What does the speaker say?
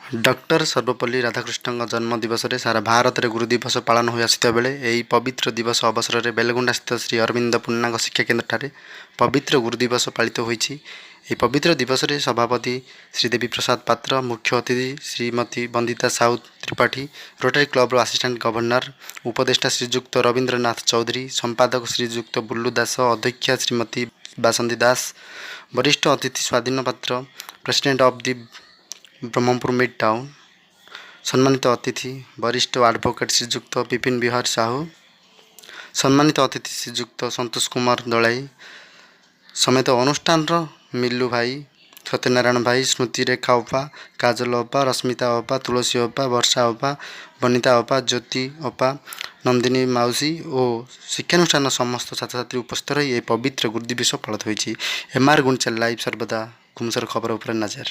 Doctor Sarvepalli राधाकृष्णଙ୍କ जन्म दिवसରେ सारा ଭାରତରେ ଗୁରୁ ଦିବସ ପାଳନ ହୋଇ ଆସିଥିବା ବେଳେ ଏହି ପବିତ୍ର ଦିବସ ଅବସରରେ ବେଲଗୁଣ୍ଡାସ୍ଥିତ ଶ୍ରୀ ଅରବିନ୍ଦ ପୂର୍ଣ୍ଣାଙ୍ଗ ଶିକ୍ଷା କେନ୍ଦ୍ରଠାରେ ପବିତ୍ର ଗୁରୁ ଦିବସ ପାଳିତ ହୋଇଛି। ଏହି ପବିତ୍ର ଦିବସରେ ସଭାପତି ଶ୍ରୀ ଦେବୀ ପ୍ରସାଦ ପାତ୍ର, ମୁଖ୍ୟ ଅତିଥି ଶ୍ରୀମତୀ ବନ୍ଦିତା ସାହୁ ତ୍ରିପାଠୀ, ରୋଟାରୀ କ୍ଲବର ଆସିଷ୍ଟାଣ୍ଟ ଗଭର୍ଣ୍ଣର, ଉପଦେଷ୍ଟା ଶ୍ରୀଯୁକ୍ତ ରବୀନ୍ଦ୍ରନାଥ ଚୌଧୁରୀ, ସମ୍ପାଦକ ଶ୍ରୀଯୁକ୍ତ ବୁଲ୍ଲୁ ଦାସ, ଅଧ୍ୟକ୍ଷା ଶ୍ରୀମତୀ ବାସନ୍ତୀ ଦାସ, ବରିଷ୍ଠ ଅତିଥି Swadhin Patra, president of the Brahmapur mid town, सम्मानित अतिथि वरिष्ठ एडवोकेट श्रीजुक्त विपिन बिहार साहू, सम्मानित अतिथि श्रीजुक्त संतोष कुमार दलाई समेत अनुष्ठान मिलू भाई, सत्यनारायण भाई, स्मृति रेखा उपा, काजल उपा, रश्मिता उपा, तुलसी उपा, वर्षा उपा, बनिता उपा, ज्योति उपा, नंदिनी माउसी और शिक्षानुष्ठान समस्त छात्र छात्री उपस्थित रही पवित्र गुरुदिवस पालित होती। एमआर गुंडिचा लाइव सर्वदा घुमसर खबर उपर नजर।